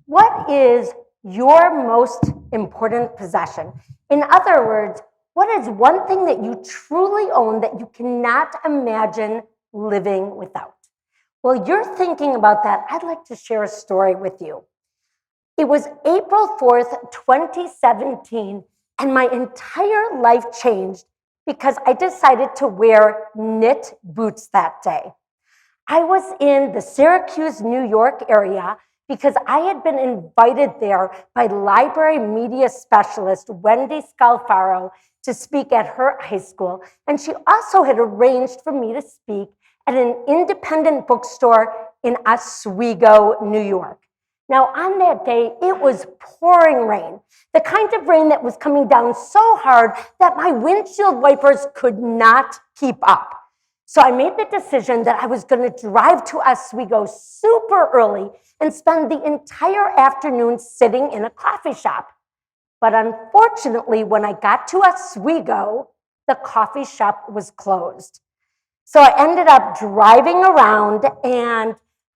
What is your most important possession? In other words, what is one thing that you truly own that you cannot imagine living without? While you're thinking about that, I'd like to share a story with you. It was April 4th, 2017, and my entire life changed because I decided to wear knit boots that day. I was in the Syracuse, New York area because I had been invited there by library media specialist Wendy Scalfaro to speak at her high school, and she also had arranged for me to speak at an independent bookstore in Oswego, New York. Now, on that day, it was pouring rain, the kind of rain that was coming down so hard that my windshield wipers could not keep up. So I made the decision that I was going to drive to Oswego super early and spend the entire afternoon sitting in a coffee shop. But unfortunately, when I got to Oswego, the coffee shop was closed. So I ended up driving around, and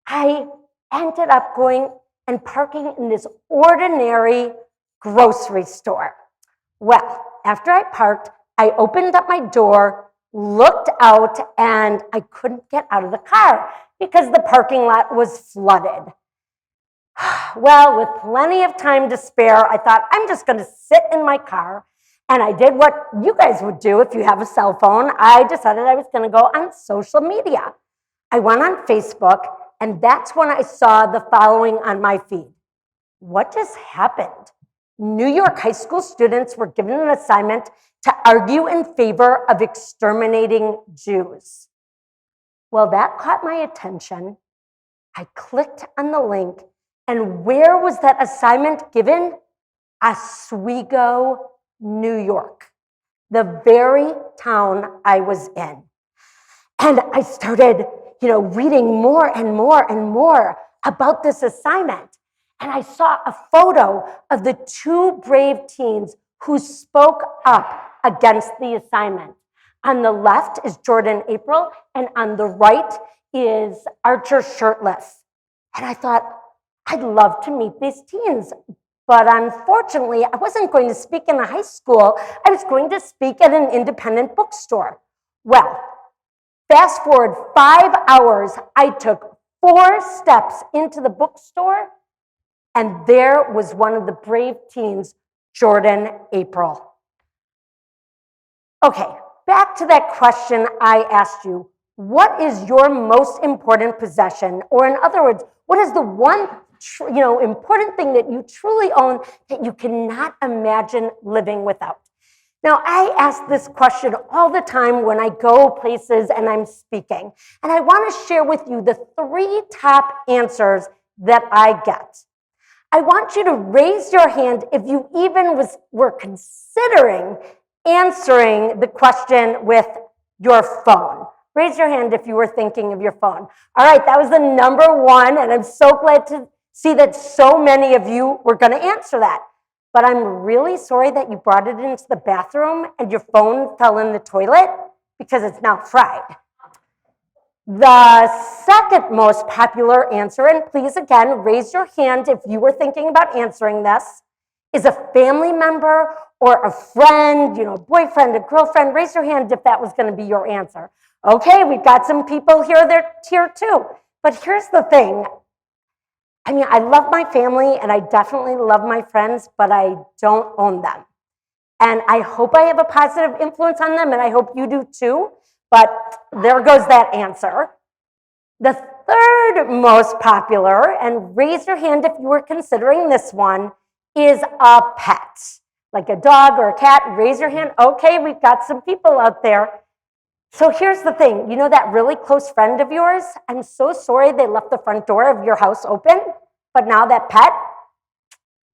I ended up going and parking in this ordinary grocery store. Well, after I parked, I opened up my door, looked out, and I couldn't get out of the car because the parking lot was flooded. Well, with plenty of time to spare, I thought, I'm just going to sit in my car. And I did what you guys would do if you have a cell phone. I decided I was going to go on social media. I went on Facebook, and that's when I saw the following on my feed. What just happened? New York high school students were given an assignment to argue in favor of exterminating Jews. Well, that caught my attention. I clicked on the link, and where was that assignment given? Oswego, New York, the very town I was in. And I started, reading more and more and more about this assignment. And I saw a photo of the two brave teens who spoke up against the assignment. On the left is Jordan April, and on the right is Archer Shirtless. And I thought, I'd love to meet these teens. But unfortunately, I wasn't going to speak in a high school. I was going to speak at an independent bookstore. Well, fast forward 5 hours, I took 4 steps into the bookstore, and there was one of the brave teens, Jordan April. Okay, back to that question I asked you. What is your most important possession? Or in other words, what is the one important thing that you truly own that you cannot imagine living without? Now, I ask this question all the time when I go places and I'm speaking. And I want to share with you the 3 top answers that I get. I want you to raise your hand if you even were considering answering the question with your phone. Raise your hand if you were thinking of your phone. All right, that was the number 1, and I'm so glad to see that so many of you were going to answer that. But I'm really sorry that you brought it into the bathroom and your phone fell in the toilet because it's now fried. The second most popular answer, and please again, raise your hand if you were thinking about answering this, is a family member or a friend, boyfriend, a girlfriend. Raise your hand if that was going to be your answer. Okay, we've got some people here, they're here too. But here's the thing. I love my family and I definitely love my friends, but I don't own them. And I hope I have a positive influence on them, and I hope you do too. But there goes that answer. The third most popular, and raise your hand if you were considering this one, is a pet. Like a dog or a cat, raise your hand. Okay, we've got some people out there. So here's the thing, that really close friend of yours, I'm so sorry they left the front door of your house open, but now that pet,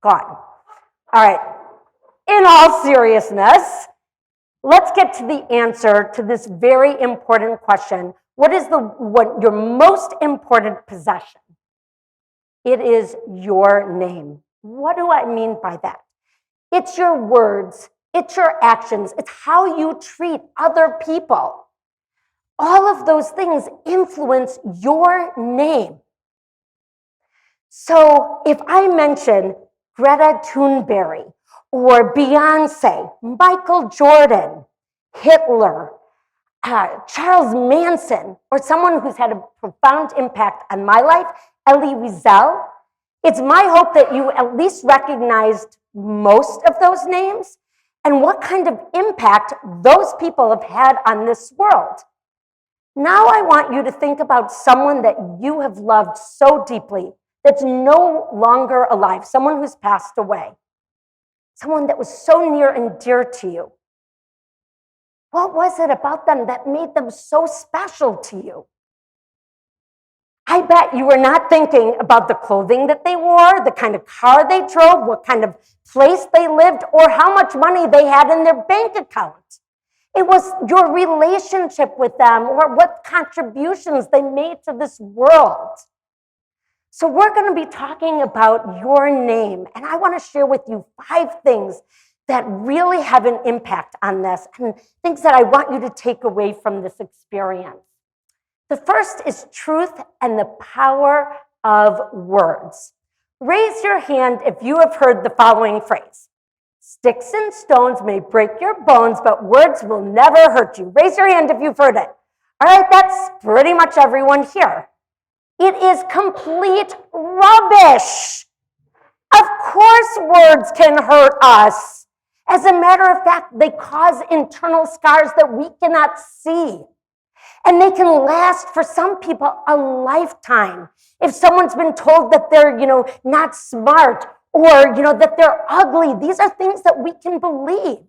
gone. All right, in all seriousness, let's get to the answer to this very important question. What is your most important possession? It is your name. What do I mean by that? It's your words, it's your actions, it's how you treat other people. All of those things influence your name. So if I mention Greta Thunberg or Beyonce, Michael Jordan, Hitler, Charles Manson, or someone who's had a profound impact on my life, Elie Wiesel, it's my hope that you at least recognized most of those names and what kind of impact those people have had on this world. Now I want you to think about someone that you have loved so deeply that's no longer alive, someone who's passed away, someone that was so near and dear to you. What was it about them that made them so special to you? I bet you were not thinking about the clothing that they wore, the kind of car they drove, what kind of place they lived, or how much money they had in their bank account. It was your relationship with them or what contributions they made to this world. So we're going to be talking about your name, and I want to share with you 5 things that really have an impact on this and things that I want you to take away from this experience. The first is truth and the power of words. Raise your hand if you have heard the following phrase. Sticks and stones may break your bones, but words will never hurt you. Raise your hand if you've heard it. All right, that's pretty much everyone here. It is complete rubbish. Of course, words can hurt us. As a matter of fact, they cause internal scars that we cannot see. And they can last for some people a lifetime. If someone's been told that they're, not smart or, that they're ugly, these are things that we can believe.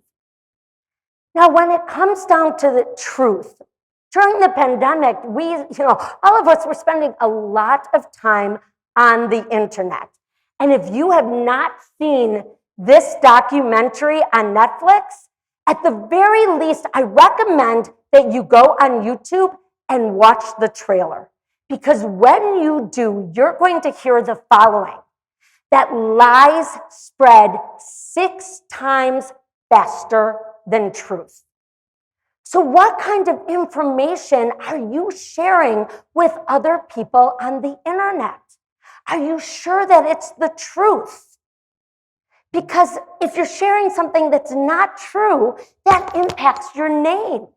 Now, when it comes down to the truth, during the pandemic, all of us were spending a lot of time on the internet. And if you have not seen this documentary on Netflix, at the very least, I recommend that you go on YouTube and watch the trailer. Because when you do, you're going to hear the following, that lies spread 6 times faster than truth. So what kind of information are you sharing with other people on the internet? Are you sure that it's the truth? Because if you're sharing something that's not true, that impacts your name.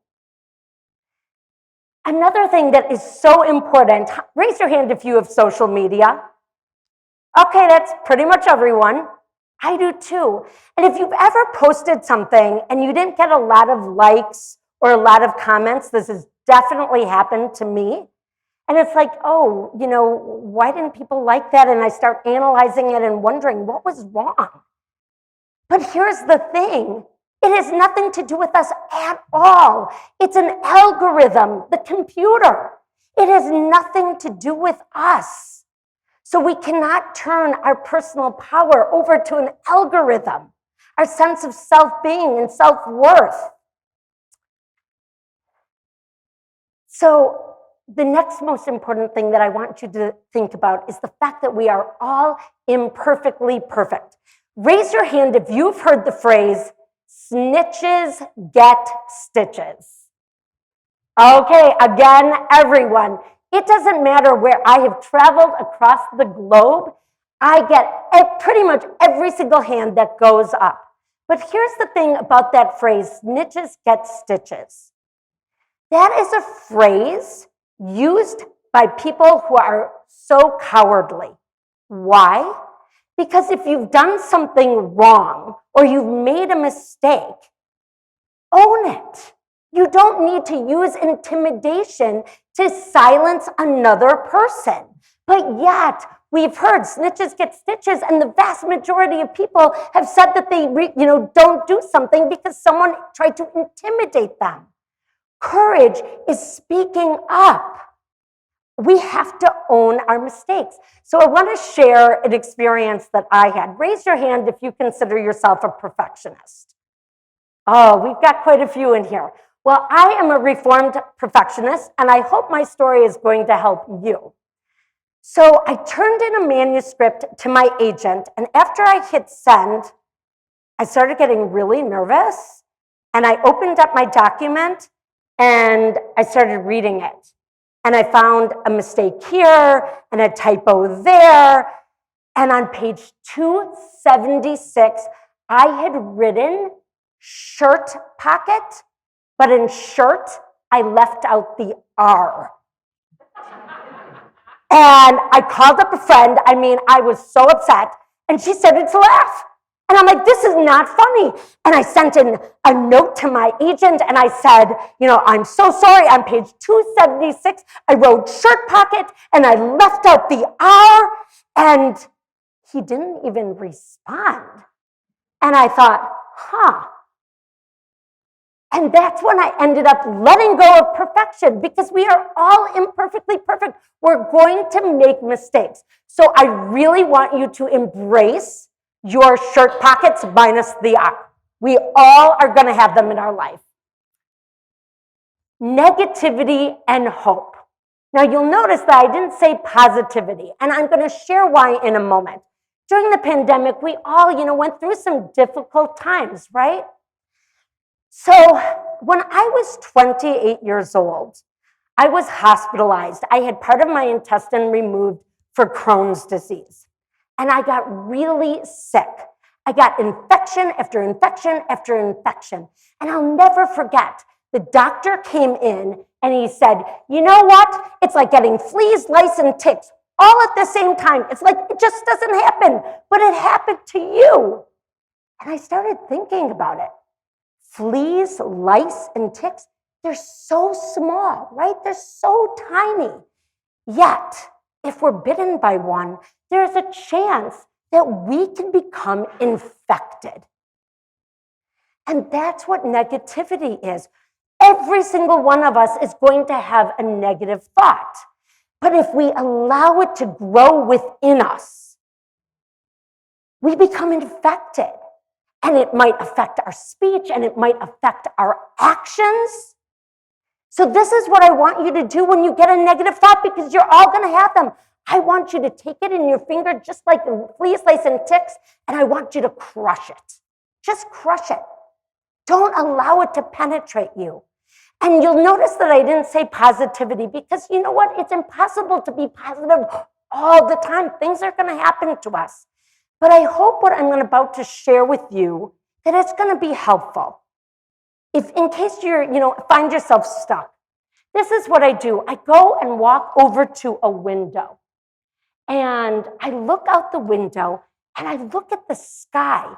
Another thing that is so important, raise your hand if you have social media. Okay, that's pretty much everyone. I do too. And if you've ever posted something and you didn't get a lot of likes or a lot of comments, this has definitely happened to me. And it's like, why didn't people like that? And I start analyzing it and wondering what was wrong. But here's the thing. It has nothing to do with us at all. It's an algorithm, the computer. It has nothing to do with us. So we cannot turn our personal power over to an algorithm, our sense of self-being and self-worth. So the next most important thing that I want you to think about is the fact that we are all imperfectly perfect. Raise your hand if you've heard the phrase, snitches get stitches. Okay, again, everyone. It doesn't matter where I have traveled across the globe. I get pretty much every single hand that goes up. But here's the thing about that phrase, snitches get stitches. That is a phrase used by people who are so cowardly. Why? Because if you've done something wrong or you've made a mistake, own it. You don't need to use intimidation to silence another person. But yet, we've heard snitches get stitches, and the vast majority of people have said that they don't do something because someone tried to intimidate them. Courage is speaking up. We have to own our mistakes. So I want to share an experience that I had. Raise your hand if you consider yourself a perfectionist. Oh, we've got quite a few in here. Well, I am a reformed perfectionist, and I hope my story is going to help you. So I turned in a manuscript to my agent, and after I hit send, I started getting really nervous, and I opened up my document, and I started reading it. And I found a mistake here and a typo there. And on page 276, I had written shirt pocket, but in shirt, I left out the R. And I called up a friend. I mean, I was so upset. And she started to laugh. And I'm like, this is not funny. And I sent in a note to my agent and I said, I'm so sorry. On page 276, I wrote shirt pocket and I left out the R. And he didn't even respond. And I thought, And that's when I ended up letting go of perfection, because we are all imperfectly perfect. We're going to make mistakes. So I really want you to embrace your shirt pockets minus the R. We all are going to have them in our life. Negativity and hope. Now you'll notice that I didn't say positivity, and I'm going to share why in a moment. During the pandemic, we all, went through some difficult times, right? So when I was 28 years old, I was hospitalized. I had part of my intestine removed for Crohn's disease. And I got really sick. I got infection after infection after infection. And I'll never forget, the doctor came in and he said, you know what? It's like getting fleas, lice, and ticks all at the same time. It's like it just doesn't happen, but it happened to you. And I started thinking about it. Fleas, lice, and ticks, they're so small, right? They're so tiny. Yet, if we're bitten by one, there's a chance that we can become infected. And that's what negativity is. Every single one of us is going to have a negative thought. But if we allow it to grow within us, we become infected. And it might affect our speech, and it might affect our actions. So this is what I want you to do when you get a negative thought, because you're all going to have them. I want you to take it in your finger, just like the fleas, lice, and ticks, and I want you to crush it. Just crush it. Don't allow it to penetrate you. And you'll notice that I didn't say positivity, because you know what? It's impossible to be positive all the time. Things are going to happen to us. But I hope what I'm about to share with you, that it's going to be helpful. If in case you're, find yourself stuck, this is what I do. I go and walk over to a window. And I look out the window and I look at the sky.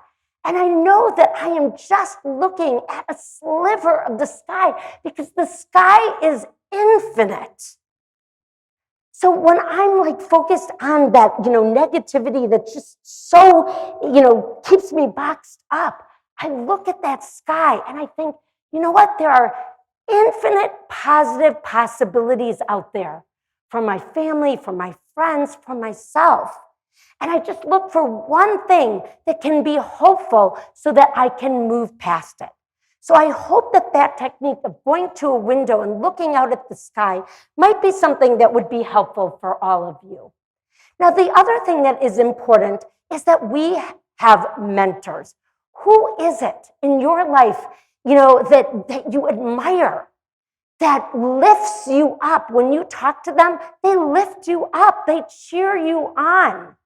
And I know that I am just looking at a sliver of the sky, because the sky is infinite. So when I'm focused on that, negativity that just so, keeps me boxed up, I look at that sky and I think, you know what? There are infinite positive possibilities out there for my family, for my friends, for myself. And I just look for one thing that can be hopeful so that I can move past it. So I hope that technique of going to a window and looking out at the sky might be something that would be helpful for all of you. Now, the other thing that is important is that we have mentors. Who is it in your life, that you admire, that lifts you up? When you talk to them, they lift you up. They cheer you on.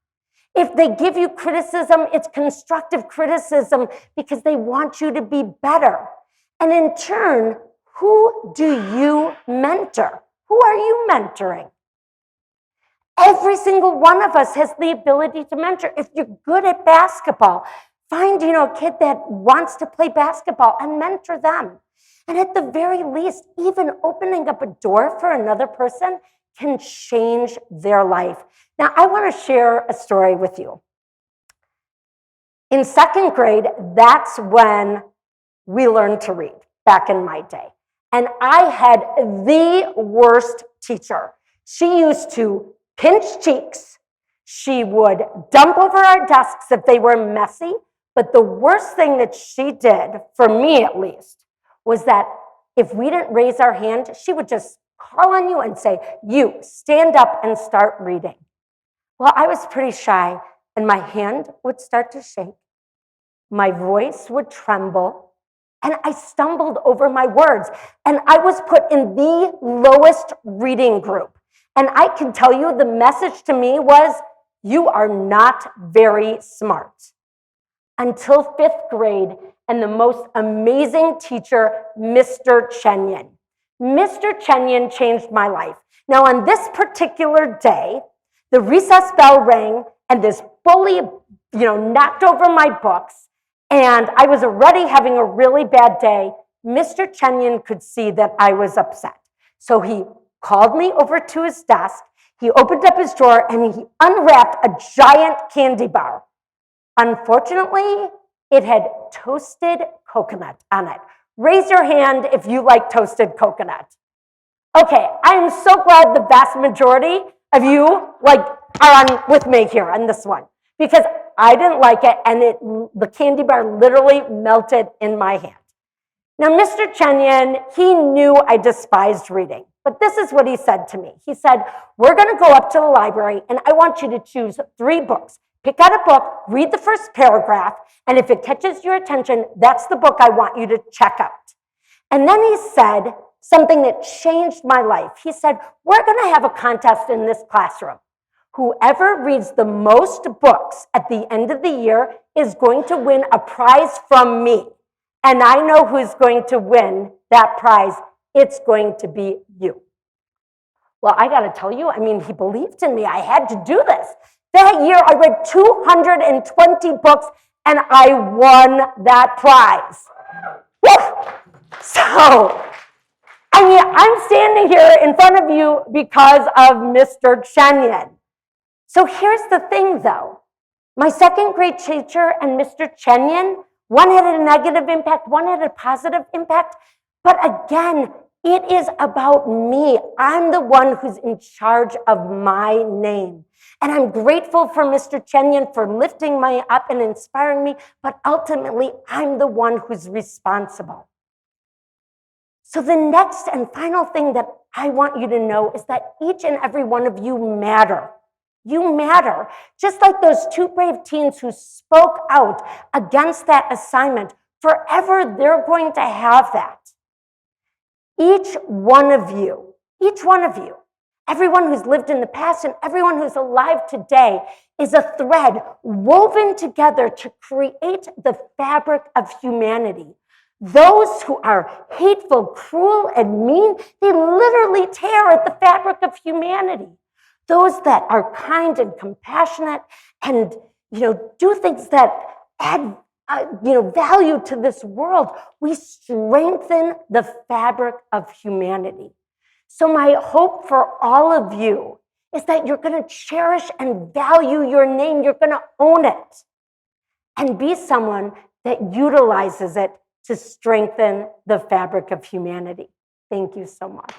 If they give you criticism, it's constructive criticism because they want you to be better. And in turn, who do you mentor? Who are you mentoring? Every single one of us has the ability to mentor. If you're good at basketball, find, a kid that wants to play basketball and mentor them. And at the very least, even opening up a door for another person can change their life. Now, I want to share a story with you. In second grade, that's when we learned to read, back in my day. And I had the worst teacher. She used to pinch cheeks. She would dump over our desks if they were messy. But the worst thing that she did, for me at least, was that if we didn't raise our hand, she would just call on you and say, you stand up and start reading. Well, I was pretty shy, and my hand would start to shake. My voice would tremble, and I stumbled over my words. And I was put in the lowest reading group. And I can tell you the message to me was, you are not very smart. Until 5th grade and the most amazing teacher, Mr. Chenyan. Mr. Chenyan changed my life. Now, on this particular day, the recess bell rang and this bully, knocked over my books, and I was already having a really bad day. Mr. Chenyan could see that I was upset. So he called me over to his desk, he opened up his drawer, and he unwrapped a giant candy bar. Unfortunately, it had toasted coconut on it. Raise your hand if you like toasted coconut. Okay, I'm so glad the vast majority of you are on with me here on this one, because I didn't like it, and the candy bar literally melted in my hand. Now, Mr. Chenyan, he knew I despised reading, but this is what he said to me. He said, we're gonna go up to the library, and I want you to choose 3 books. Pick out a book, read the first paragraph, and if it catches your attention, that's the book I want you to check out. And then he said something that changed my life. He said, we're gonna have a contest in this classroom. Whoever reads the most books at the end of the year is going to win a prize from me. And I know who's going to win that prize. It's going to be you. Well, I gotta tell you, he believed in me. I had to do this. That year, I read 220 books, and I won that prize. Woo! So, I'm standing here in front of you because of Mr. Chenyan. So here's the thing, though. My 2nd grade teacher and Mr. Chenyan, one had a negative impact, one had a positive impact. But again, it is about me. I'm the one who's in charge of my name. And I'm grateful for Mr. Chenyan for lifting me up and inspiring me, but ultimately, I'm the one who's responsible. So the next and final thing that I want you to know is that each and every one of you matter. You matter. Just like those 2 brave teens who spoke out against that assignment, forever they're going to have that. Each one of you, everyone who's lived in the past and everyone who's alive today is a thread woven together to create the fabric of humanity. Those who are hateful, cruel, and mean, they literally tear at the fabric of humanity. Those that are kind and compassionate and, do things that add, value to this world, we strengthen the fabric of humanity. So my hope for all of you is that you're going to cherish and value your name. You're going to own it and be someone that utilizes it to strengthen the fabric of humanity. Thank you so much.